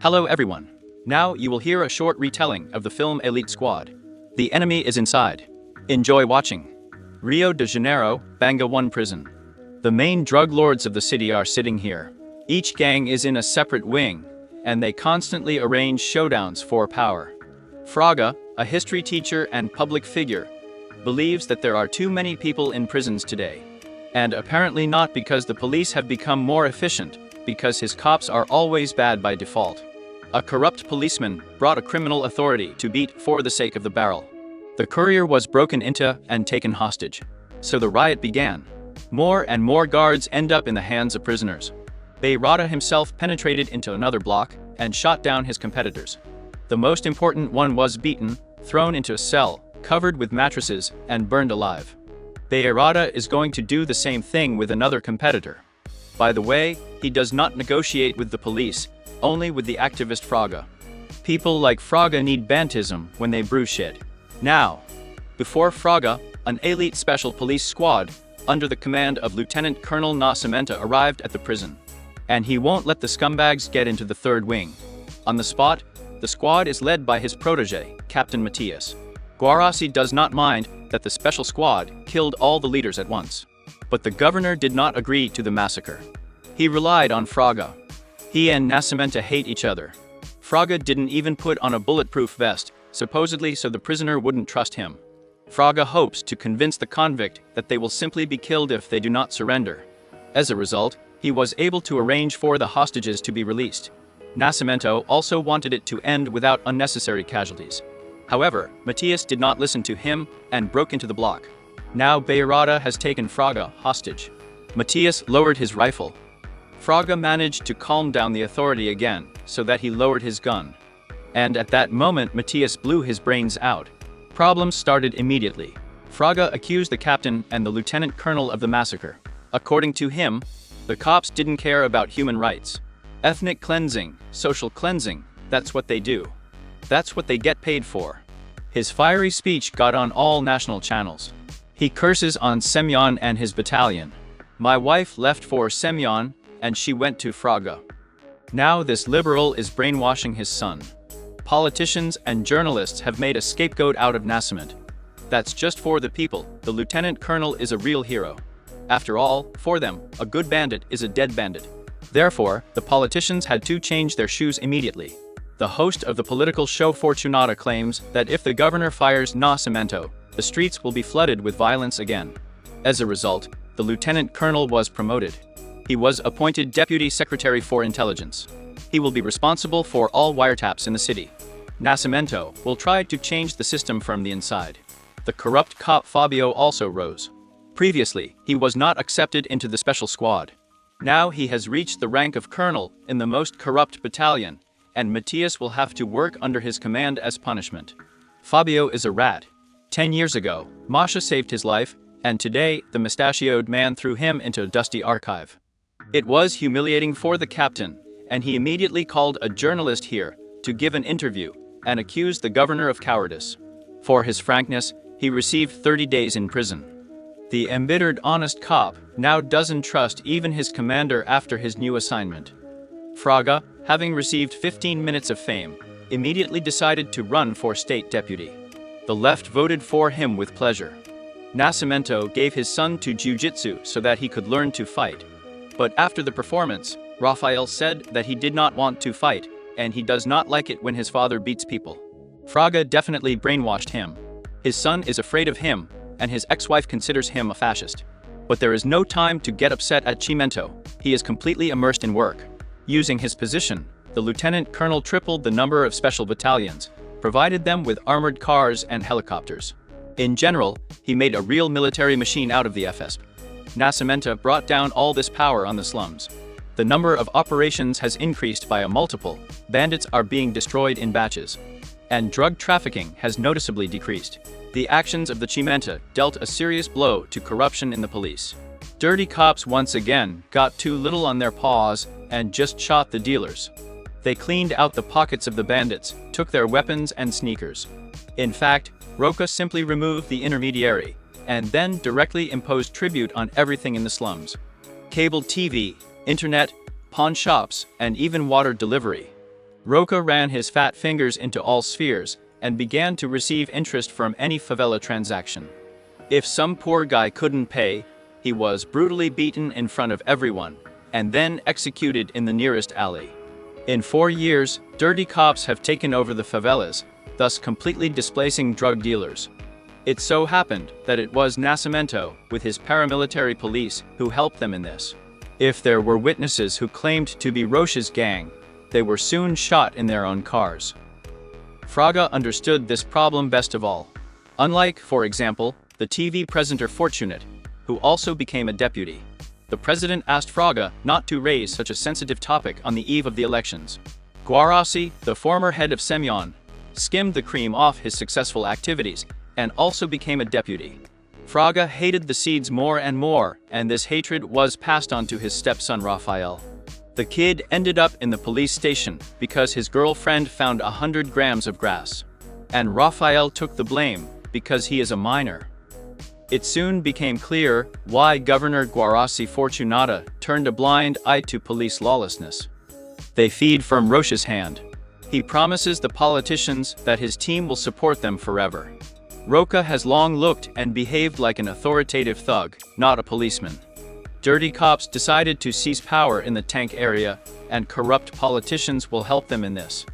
Hello everyone. Now you will hear a short retelling of the film Elite Squad. The enemy is inside. Enjoy watching. Rio de Janeiro, Banga 1 prison. The main drug lords of the city are sitting here. Each gang is in a separate wing, and they constantly arrange showdowns for power. Fraga, a history teacher and public figure, believes that there are too many people in prisons today. And apparently not because the police have become more efficient, because his cops are always bad by default. A corrupt policeman brought a criminal authority to beat for the sake of the barrel. The courier was broken into and taken hostage. So the riot began. More and more guards end up in the hands of prisoners. Beyrada himself penetrated into another block and shot down his competitors. The most important one was beaten, thrown into a cell, covered with mattresses, and burned alive. Beyrada is going to do the same thing with another competitor. By the way, he does not negotiate with the police, only with the activist Fraga. People like Fraga need bantism when they brew shit. Now, before Fraga, an elite special police squad, under the command of Lieutenant Colonel Nascimento, arrived at the prison. And he won't let the scumbags get into the third wing. On the spot, the squad is led by his protege, Captain Matias. Guarassi does not mind that the special squad killed all the leaders at once. But the governor did not agree to the massacre. He relied on Fraga. He and Nascimento hate each other. Fraga didn't even put on a bulletproof vest, supposedly so the prisoner wouldn't trust him. Fraga hopes to convince the convict that they will simply be killed if they do not surrender. As a result, he was able to arrange for the hostages to be released. Nascimento also wanted it to end without unnecessary casualties. However, Matias did not listen to him and broke into the block. Now Beyrada has taken Fraga hostage. Matias lowered his rifle. Fraga managed to calm down the authority again, so that he lowered his gun. And at that moment Matias blew his brains out. Problems started immediately. Fraga accused the captain and the lieutenant colonel of the massacre. According to him, the cops didn't care about human rights. Ethnic cleansing, social cleansing, that's what they do. That's what they get paid for. His fiery speech got on all national channels. He curses on Semyon and his battalion. My wife left for Semyon, and she went to Fraga. Now this liberal is brainwashing his son. Politicians and journalists have made a scapegoat out of Nascimento. That's just for the people. The lieutenant colonel is a real hero. After all, for them, a good bandit is a dead bandit. Therefore, the politicians had to change their shoes immediately. The host of the political show Fortunata claims that if the governor fires Nascimento, the streets will be flooded with violence again. As a result, the lieutenant colonel was promoted. He was appointed Deputy Secretary for Intelligence. He will be responsible for all wiretaps in the city. Nascimento will try to change the system from the inside. The corrupt cop Fabio also rose. Previously, he was not accepted into the special squad. Now he has reached the rank of colonel in the most corrupt battalion, and Matias will have to work under his command as punishment. Fabio is a rat. 10 years ago, Masha saved his life, and today the mustachioed man threw him into a dusty archive. It was humiliating for the captain, and he immediately called a journalist here to give an interview and accused the governor of cowardice. For his frankness, he received 30 days in prison. The embittered honest cop now doesn't trust even his commander after his new assignment. Fraga, having received 15 minutes of fame, immediately decided to run for state deputy. The left voted for him with pleasure. Nascimento gave his son to jiu-jitsu so that he could learn to fight. But after the performance, Rafael said that he did not want to fight, and he does not like it when his father beats people. Fraga definitely brainwashed him. His son is afraid of him, and his ex-wife considers him a fascist. But there is no time to get upset at Cimento. He is completely immersed in work. Using his position, the lieutenant colonel tripled the number of special battalions, provided them with armored cars and helicopters. In general, he made a real military machine out of the FS. Nascimento brought down all this power on the slums. The number of operations has increased by a multiple, bandits are being destroyed in batches, and drug trafficking has noticeably decreased. The actions of the Cimento dealt a serious blow to corruption in the police. Dirty cops once again got too little on their paws and just shot the dealers. They cleaned out the pockets of the bandits, took their weapons and sneakers. In fact, Roca simply removed the intermediary, and then directly imposed tribute on everything in the slums. Cable TV, internet, pawn shops, and even water delivery. Roca ran his fat fingers into all spheres and began to receive interest from any favela transaction. If some poor guy couldn't pay, he was brutally beaten in front of everyone and then executed in the nearest alley. In 4 years, dirty cops have taken over the favelas, thus completely displacing drug dealers. It so happened that it was Nascimento, with his paramilitary police, who helped them in this. If there were witnesses who claimed to be Rocha's gang, they were soon shot in their own cars. Fraga understood this problem best of all. Unlike, for example, the TV presenter Fortunate, who also became a deputy. The president asked Fraga not to raise such a sensitive topic on the eve of the elections. Guarassi, the former head of Semyon, skimmed the cream off his successful activities and also became a deputy. Fraga hated the seeds more and more, and this hatred was passed on to his stepson Rafael. The kid ended up in the police station because his girlfriend found 100 grams of grass. And Rafael took the blame because he is a minor. It soon became clear why Governor Guarassi Fortunata turned a blind eye to police lawlessness. They feed from Rocha's hand. He promises the politicians that his team will support them forever. Roca has long looked and behaved like an authoritative thug, not a policeman. Dirty cops decided to seize power in the tank area, and corrupt politicians will help them in this.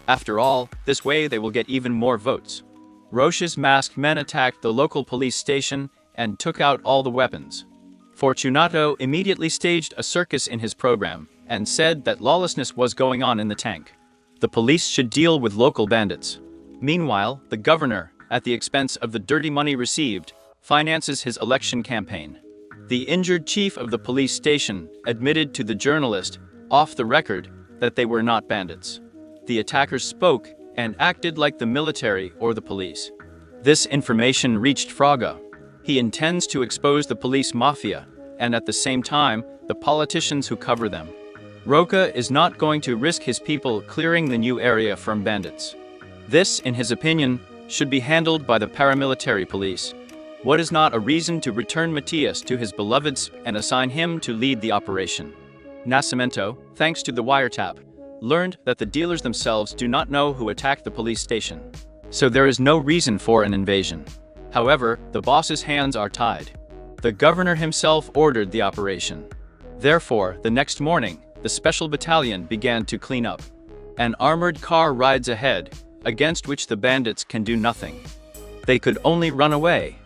After all, this way they will get even more votes. Rocha's masked men attacked the local police station and took out all the weapons. Fortunato immediately staged a circus in his program and said that lawlessness was going on in the tank. The police should deal with local bandits. Meanwhile, the governor, at the expense of the dirty money received, finances his election campaign. The injured chief of the police station admitted to the journalist, off the record, that they were not bandits. The attackers spoke and acted like the military or the police. This information reached Fraga. He intends to expose the police mafia, and at the same time, the politicians who cover them. Roca is not going to risk his people clearing the new area from bandits. This, in his opinion, should be handled by the paramilitary police. What is not a reason to return Matias to his beloveds and assign him to lead the operation? Nascimento, thanks to the wiretap, learned that the dealers themselves do not know who attacked the police station. So there is no reason for an invasion. However, the boss's hands are tied. The governor himself ordered the operation. Therefore, the next morning, the special battalion began to clean up. An armored car rides ahead, against which the bandits can do nothing. They could only run away.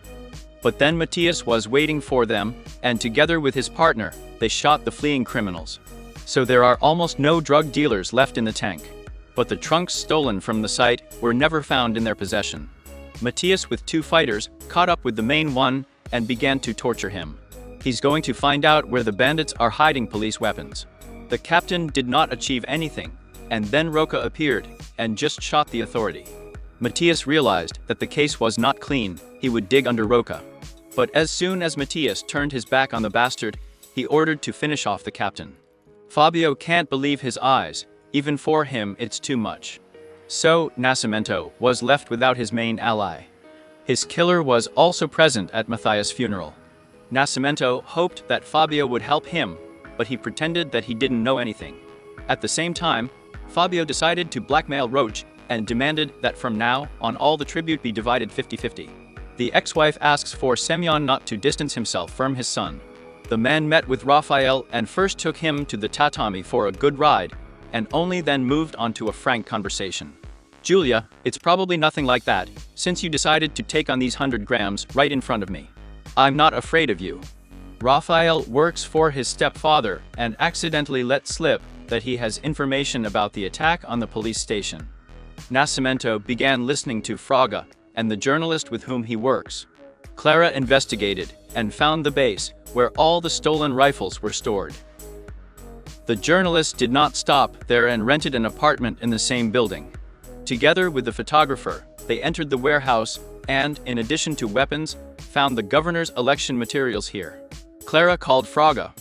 But then Matias was waiting for them, and together with his partner, they shot the fleeing criminals. So there are almost no drug dealers left in the tank. But the trunks stolen from the site were never found in their possession. Matias, with 2 fighters, caught up with the main one and began to torture him. He's going to find out where the bandits are hiding police weapons. The captain did not achieve anything, and then Roca appeared and just shot the authority. Matias realized that the case was not clean, he would dig under Roca. But as soon as Matias turned his back on the bastard, he ordered to finish off the captain. Fabio can't believe his eyes, even for him it's too much. So, Nascimento was left without his main ally. His killer was also present at Matthias' funeral. Nascimento hoped that Fabio would help him, but he pretended that he didn't know anything. At the same time, Fabio decided to blackmail Roach and demanded that from now on all the tribute be divided 50-50. The ex-wife asks for Semyon not to distance himself from his son. The man met with Rafael and first took him to the tatami for a good ride, and only then moved on to a frank conversation. Julia, it's probably nothing like that, since you decided to take on these 100 grams right in front of me. I'm not afraid of you. Rafael works for his stepfather and accidentally let slip that he has information about the attack on the police station. Nascimento began listening to Fraga and the journalist with whom he works. Clara investigated and found the base where all the stolen rifles were stored. The journalist did not stop there and rented an apartment in the same building. Together with the photographer, they entered the warehouse and, in addition to weapons, found the governor's election materials here. Clara called Fraga.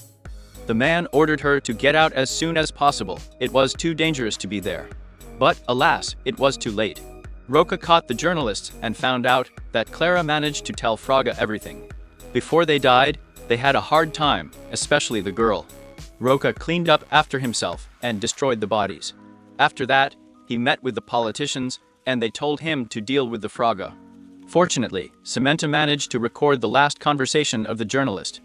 The man ordered her to get out as soon as possible. It was too dangerous to be there. But, alas, it was too late. Roca caught the journalists and found out that Clara managed to tell Fraga everything. Before they died, they had a hard time, especially the girl. Roca cleaned up after himself and destroyed the bodies. After that, he met with the politicians, and they told him to deal with the Fraga. Fortunately, Samantha managed to record the last conversation of the journalist.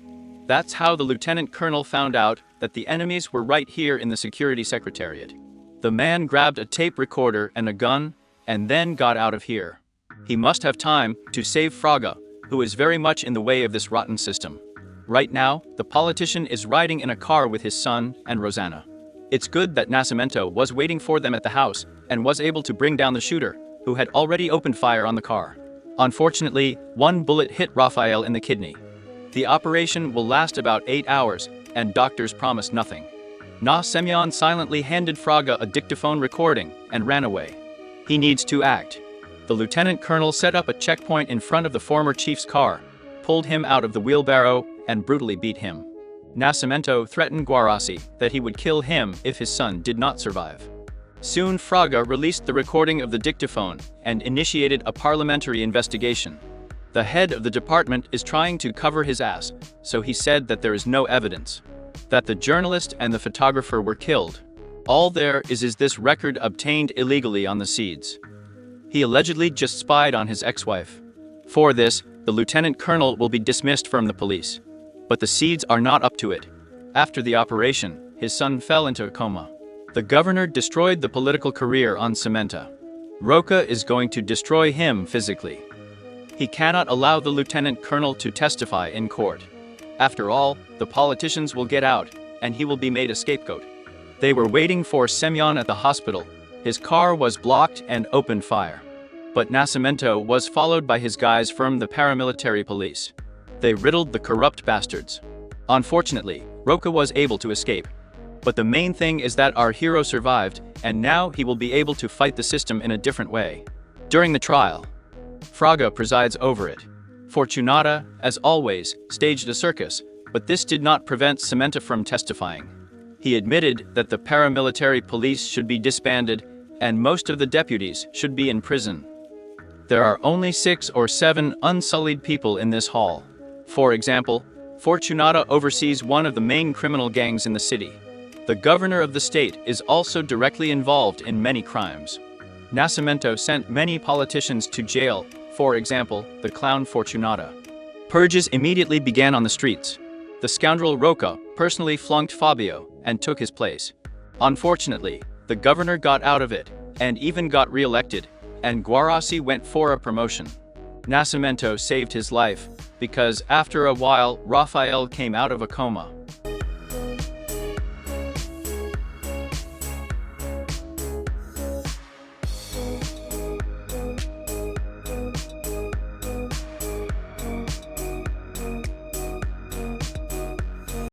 That's how the lieutenant colonel found out that the enemies were right here in the security secretariat. The man grabbed a tape recorder and a gun, and then got out of here. He must have time to save Fraga, who is very much in the way of this rotten system. Right now, the politician is riding in a car with his son and Rosanna. It's good that Nascimento was waiting for them at the house and was able to bring down the shooter, who had already opened fire on the car. Unfortunately, one bullet hit Rafael in the kidney. The operation will last about 8 hours, and doctors promise nothing. Semyon silently handed Fraga a dictaphone recording and ran away. He needs to act. The lieutenant colonel set up a checkpoint in front of the former chief's car, pulled him out of the wheelbarrow, and brutally beat him. Nascimento threatened Guarassi that he would kill him if his son did not survive. Soon Fraga released the recording of the dictaphone and initiated a parliamentary investigation. The head of the department is trying to cover his ass, so he said that there is no evidence, that the journalist and the photographer were killed. All there is this record obtained illegally on the seeds. He allegedly just spied on his ex-wife. For this, the lieutenant colonel will be dismissed from the police. But the seeds are not up to it. After the operation, his son fell into a coma. The governor destroyed the political career on Samantha. Roca is going to destroy him physically. He cannot allow the lieutenant colonel to testify in court. After all, the politicians will get out, and he will be made a scapegoat. They were waiting for Semyon at the hospital. His car was blocked and opened fire. But Nascimento was followed by his guys from the paramilitary police. They riddled the corrupt bastards. Unfortunately, Roca was able to escape. But the main thing is that our hero survived, and now he will be able to fight the system in a different way. During the trial, Fraga presides over it. Fortunata, as always, staged a circus, but this did not prevent Samantha from testifying. He admitted that the paramilitary police should be disbanded, and most of the deputies should be in prison. There are only 6 or 7 unsullied people in this hall. For example, Fortunata oversees one of the main criminal gangs in the city. The governor of the state is also directly involved in many crimes. Nascimento sent many politicians to jail, for example, the clown Fortunata. Purges immediately began on the streets. The scoundrel Roca personally flunked Fabio and took his place. Unfortunately, the governor got out of it, and even got re-elected, and Guarassi went for a promotion. Nascimento saved his life, because after a while Rafael came out of a coma.